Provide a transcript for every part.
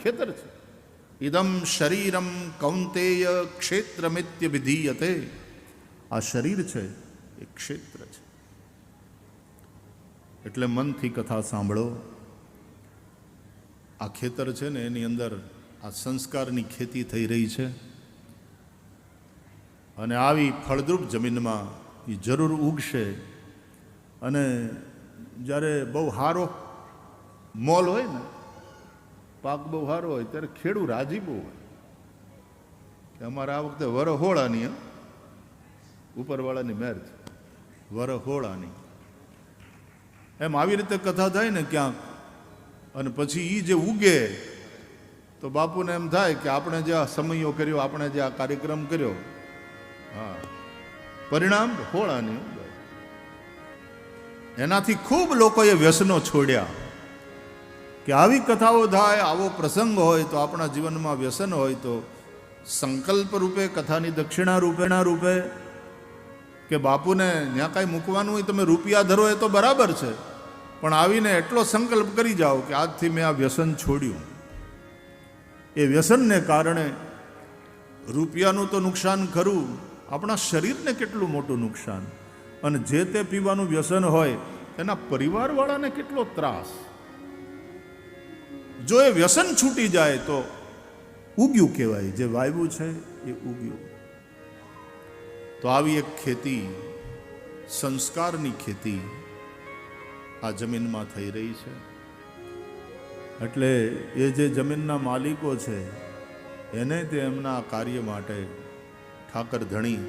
ખેતર છે. ઇદમ શરીરમ કૌંતેય ક્ષેત્રમિત્ય વિધીયતે. આ શરીર છે એ ક્ષેત્ર છે. એટલે મનથી કથા સાંભળો. આ ખેતર છે ને એની અંદર આ સંસ્કારની ખેતી થઈ રહી છે અને આવી ફળદ્રુપ જમીનમાં એ જરૂર ઉગશે. અને જ્યારે બહુ સારો મોલ હોય ને, પાક બહુ સારો હોય ત્યારે ખેડૂત રાજી બહુ હોય કે અમારે આ વખતે વરહોળાની ઉપરવાળાની મહેર છે, વરહોળાની. એમ આવી રીતે કથા થાય ને ક્યાંક, અને પછી એ જે ઉગે તો બાપુને એમ થાય કે આપણે જે આ સમયો કર્યો, આપણે જે આ કાર્યક્રમ કર્યો, હા, પરિણામ હોળાની. એનાથી ખૂબ લોકોએ વ્યસનો છોડ્યા કે આવી કથાઓ થાય, આવો પ્રસંગ હોય તો આપણા જીવનમાં વ્યસન હોય તો સંકલ્પ રૂપે, કથાની દક્ષિણા રૂપે કે બાપુને ત્યાં કાંઈ મૂકવાનું હોય તમે રૂપિયા ધરો એ તો બરાબર છે, પણ આવીને એટલો સંકલ્પ કરી જાઓ કે આજથી મેં આ વ્યસન છોડ્યું. એ વ્યસનને કારણે રૂપિયાનું તો નુકસાન ખરું, આપણા શરીરને કેટલું મોટું નુકસાન, અને જે તે પીવાનું વ્યસન હોય એના પરિવારવાળાને કેટલો ત્રાસ. જો એ વ્યસન છૂટી જાય તો ઉગ્યું કહેવાય, જે વાવ્યું છે એ ઉગ્યું. તો આવી એક ખેતી, સંસ્કારની ખેતી આ જમીનમાં થઈ રહી છે. એટલે એ જે જમીનના માલિકો છે એને તે એમના કાર્ય માટે ઠાકર ધણી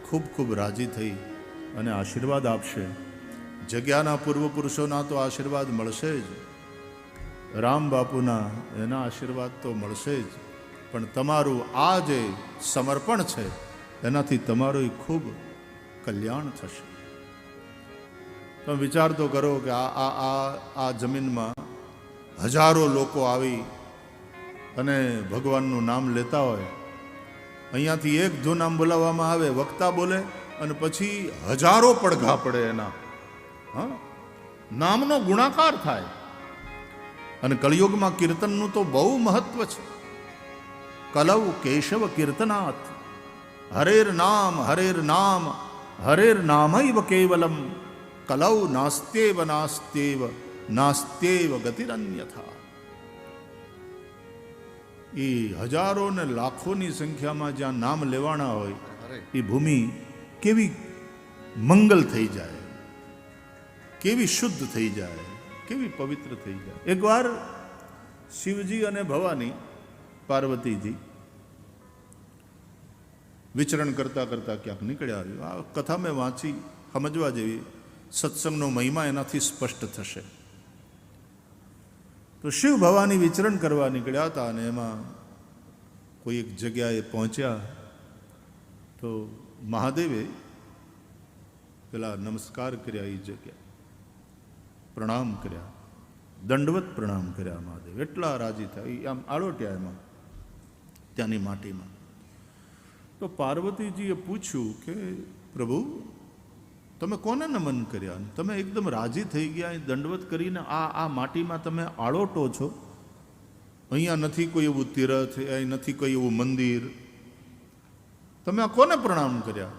ખૂબ ખૂબ રાજી થઈ અને આશીર્વાદ આપશે. જગ્યાના પૂર્વ પુરુષોના તો આશીર્વાદ મળશે જ, રામ બાપુના એના આશીર્વાદ તો મળશે જ, પણ તમારું આ જે સમર્પણ છે એનાથી તમારું ખૂબ કલ્યાણ થશે. તમે વિચાર તો કરો કે આ જમીનમાં હજારો લોકો આવી અને ભગવાનનું નામ લેતા હોય. અહીંયાથી એક જો નામ બોલાવવામાં આવે, વક્તા બોલે અને પછી હજારો પડઘા પડે એના, હા, નામનો ગુણાકાર થાય. અને કળિયુગમાં કીર્તનનું તો બહુ મહત્વ છે. કલૌ કેશવ કીર્તનાથ, હરેર નામ હરેર નામ હરેર નામૈવ કેવલમ, કલૌ નાસ્ત્યેવ નાસ્ત્યેવ નાસ્ત્યેવ ગતિરન્યથા. એ હજારો ને લાખોની સંખ્યામાં જ્યાં નામ લેવાના હોય એ ભૂમિ કેવી મંગલ થઈ જાય, કેવી શુદ્ધ થઈ જાય, કેવી પવિત્ર થઈ જાય. એકવાર શિવજી અને ભવાની પાર્વતીજી વિચરણ કરતા કરતા ક્યાંક નીકળ્યા. આ કથા મેં વાંચી, સમજવા જેવી. સત્સંગનો મહિમા એનાથી સ્પષ્ટ થશે. તો શિવ ભવાની વિચરણ કરવા નીકળ્યા હતા અને એમાં કોઈ એક જગ્યાએ પહોંચ્યા તો મહાદેવે પેલા નમસ્કાર કર્યા, એ જગ્યા પ્રણામ કર્યા, દંડવત પ્રણામ કર્યા. મહાદેવ એટલા રાજી થયા, આમ આળોટ્યા એમાં ત્યાંની માટીમાં. તો પાર્વતીજીએ પૂછ્યું કે પ્રભુ તમે કોને નમન કર્યા? તમે એકદમ રાજી થઈ ગયા, દંડવત કરીને આ માટીમાં તમે આળોટો છો. અહીંયા નથી કોઈ એવું તીર્થ, અહીં નથી કોઈ એવું મંદિર, તમે આ કોને પ્રણામ કર્યા?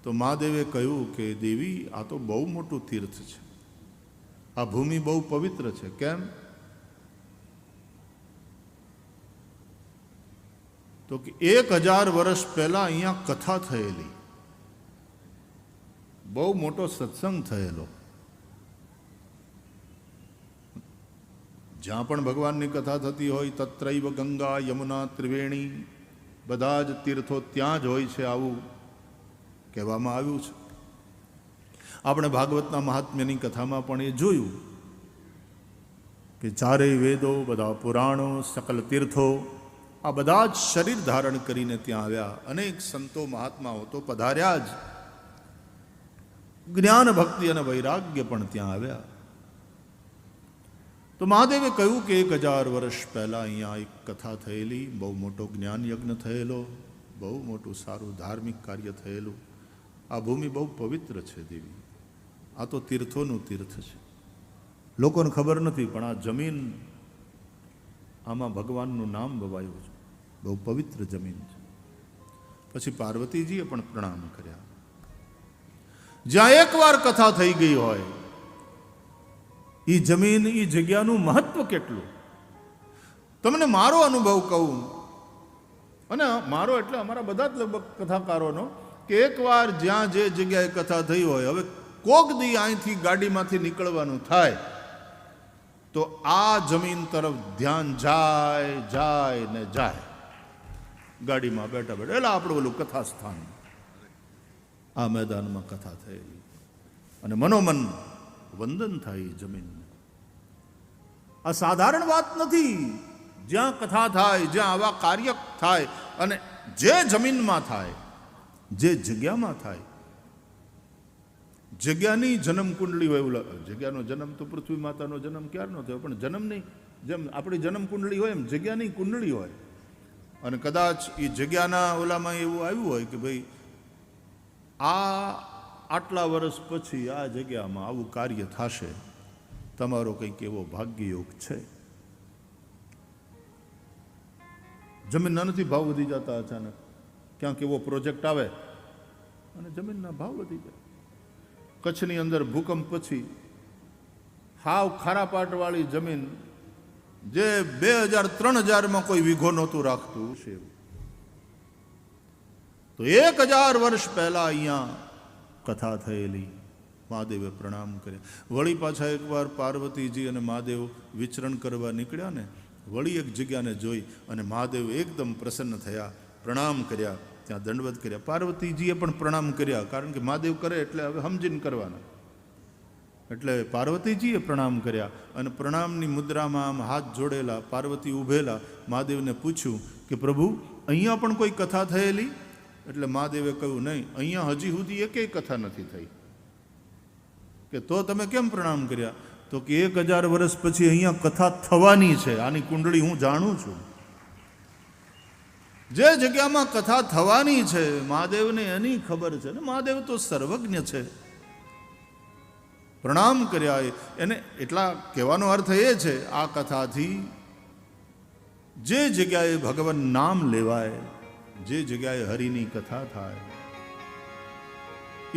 તો મહાદેવે કહ્યું કે દેવી, આ તો બહુ મોટું તીર્થ છે, આ ભૂમિ બહુ પવિત્ર છે. કેમ? તો કે 1000 વર્ષ પહેલા અહીંયા કથા થયેલી, બહુ મોટો સત્સંગ થયેલો. જ્યાં પણ ભગવાનની કથા થતી હોય, તત્રૈવ ગંગા યમુના ત્રિવેણી, બધા જ તીર્થો ત્યાં જ હોય છે, આવું કહેવામાં આવ્યું છે. આપણે ભાગવતના મહાત્મ્યની કથામાં પણ એ જોયું કે ચારેય વેદો, બધા પુરાણો, સકલ તીર્થો, આ બધા જ શરીર ધારણ કરીને ત્યાં આવ્યા. અનેક સંતો મહાત્માઓ તો પધાર્યા જ, જ્ઞાન ભક્તિ અને વૈરાગ્ય પણ ત્યાં આવ્યા. તો મહાદેવે કહ્યું કે 1000 વર્ષ પહેલા અહીંયા એક કથા થયેલી, બહુ મોટો જ્ઞાન યજ્ઞ થયેલો, બહુ મોટું સારું ધાર્મિક કાર્ય થયેલું. આ ભૂમિ બહુ પવિત્ર છે દેવી, આ તો તીર્થોનું તીર્થ છે. લોકોને ખબર નથી, પણ આ જમીન આમાં ભગવાનનું નામ વવાયું છે, બહુ પવિત્ર જમીન છે. પછી પાર્વતીજીએ પણ પ્રણામ કર્યા. જ્યાં એકવાર કથા થઈ ગઈ હોય એ જમીન, એ જગ્યાનું મહત્વ કેટલું. તમને મારો અનુભવ કહું, અને મારો એટલે અમારા બધા જ લગભગ કથાકારોનો, કે એકવાર જ્યાં જે જગ્યાએ કથા થઈ હોય, હવે કોક દી અહીંથી ગાડીમાંથી નીકળવાનું થાય તો આ જમીન તરફ ધ્યાન જાય જાય ને જાય. ગાડીમાં બેઠા બેઠા એટલે આપણું ઓલું કથા સ્થાન, આ મેદાનમાં કથા થયેલી, અને મનોમન વંદન થાય જમીનને. આ સાધારણ વાત નથી. જ્યાં કથા થાય, જ્યાં આવા કાર્ય થાય, અને જે જમીનમાં થાય, જે જગ્યામાં થાય, જગ્યાની જન્મ કુંડળી હોય. જગ્યાનો જન્મ તો પૃથ્વી માતાનો જન્મ ક્યારનો થયો, પણ જન્મની જેમ આપણી જન્મ કુંડળી હોય એમ જગ્યાની કુંડળી હોય. અને કદાચ એ જગ્યાના ઓલામાં એવું આવ્યું હોય કે ભાઈ આટલા વર્ષ પછી આ જગ્યામાં આવું કાર્ય થશે, તમારો કંઈક એવો ભાગ્યયોગ છે. જમીનના નથી ભાવ વધી જતા અચાનક, ક્યાંક એવો પ્રોજેક્ટ આવે અને જમીનના ભાવ વધી જાય. કચ્છની અંદર ભૂકંપ પછી હાવ ખારા પાટવાળી જમીન, જે 2000-3000માં કોઈ વીઘો નહોતું રાખતું છે, તો 1000 વર્ષ પહેલા અહીંયા કથા થયેલી. મહાદેવે પ્રણામ કર્યા. વળી પાછા એકવાર પાર્વતીજી અને મહાદેવ વિચરણ કરવા નીકળ્યા ને, વળી એક જગ્યાને જોઈ અને મહાદેવ એકદમ પ્રસન્ન થયા, પ્રણામ કર્યા, ત્યાં દંડવત કર્યા. પાર્વતીજીએ પણ પ્રણામ કર્યા, કારણ કે મહાદેવ કરે એટલે હવે સમજીને કરવાના. એટલે પાર્વતીજીએ પ્રણામ કર્યા, અને પ્રણામની મુદ્રામાં આમ હાથ જોડેલા, પાર્વતી ઊભેલા. મહાદેવને પૂછ્યું કે પ્રભુ, અહીંયા પણ કોઈ કથા થયેલી? એટલે મહાદેવે કહ્યું, નહીં, અહીંયા હજી સુધી એકેય કથા નથી થઈ. કે તો તમે કેમ પ્રણામ કર્યા? તો કે 1000 વર્ષ પછી અહીંયા કથા થવાની છે, આની કુંડળી હું જાણું છું. જે જગ્યામાં કથા થવાની છે મહાદેવને એની ખબર છે ને, મહાદેવ તો સર્વજ્ઞ છે. પ્રણામ કર્યા એને. એટલા કહેવાનો અર્થ એ છે, આ કથાથી જે જગ્યાએ ભગવાન નામ લેવાય, જે જગ્યાએ હરિની કથા થાય,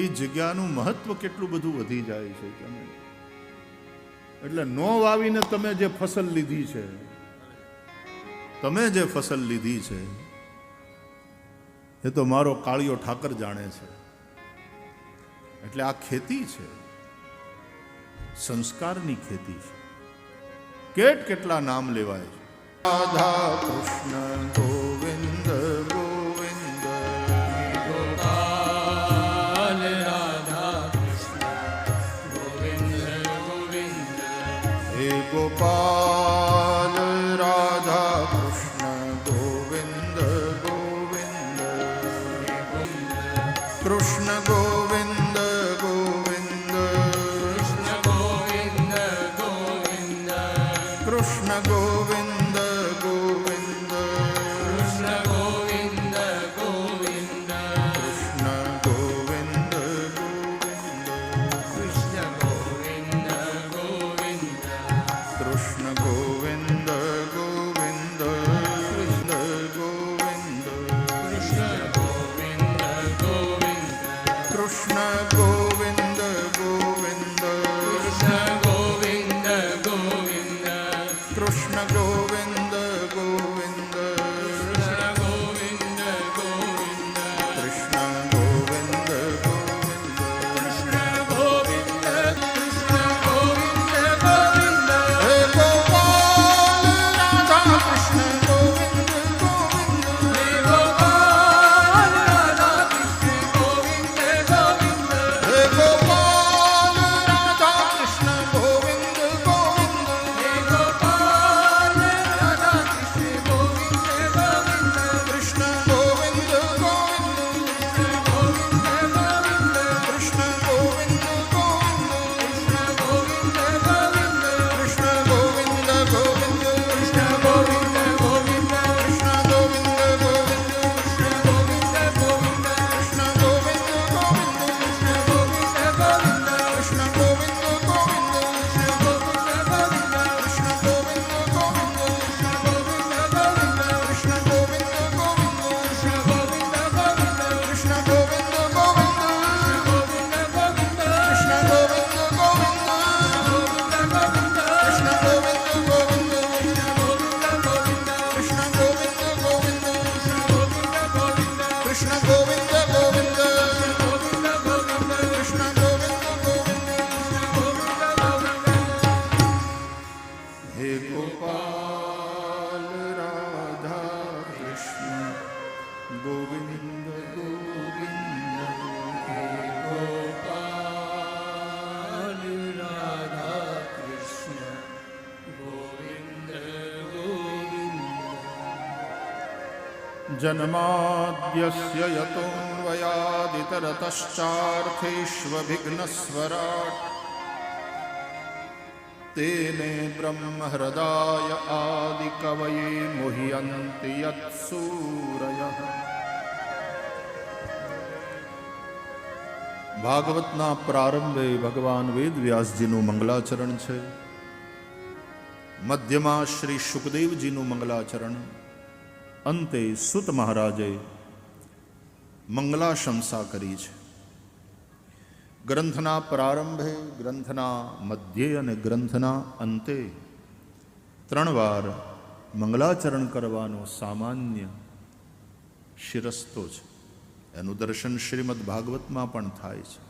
એ જગ્યાનું મહત્વ કેટલું બધું વધી જાય છે. તમે એટલે નો વાવીને તમે જે ફસલ લીધી છે, તમે જે ફસલ લીધી છે, એ તો મારો કાળિયો ઠાકર જાણે છે. એટલે આ ખેતી છે, સંસ્કારની ખેતી છે. કેટલા નામ લેવાય છે. રાધા કૃષ્ણ ગોવિંદ ગોવિંદ, ગોપાલ રાધા કૃષ્ણ ગોવિંદ ગોવિંદ, હે ગોપાલ રાધા કૃષ્ણ ગોવિંદ ગોવિંદ, કૃષ્ણ ગોવિંદ ગોવિંદ, કૃષ્ણ ગોવિંદ ગોવિંદ, કૃષ્ણ ગોવિંદ ગોવિંદ, જન્માદ્યસ્ય યતોન્વયાદિતરતશ્ચાર્થેષ્વભિઘ્નસ્વરાટ તેને બ્રહ્મહૃદાય આદિકવયે મુહ્યન્તિ યત્સૂરયઃ. ભાગવતના પ્રારંભે ભગવાન વેદવ્યાસજીનું મંગલાચરણ છે. મધ્યમાં શ્રી શુકદેવજીનું મંગલાચરણ, અંતે સુત મહારાજે મંગલાશંસા કરી છે. ગ્રંથના પ્રારંભે, ગ્રંથના મધ્યે અને ગ્રંથના અંતે 3 વાર મંગલાચરણ કરવાનો સામાન્ય શિરસ્તો છે. એનું દર્શન શ્રીમદ ભાગવતમાં પણ થાય છે.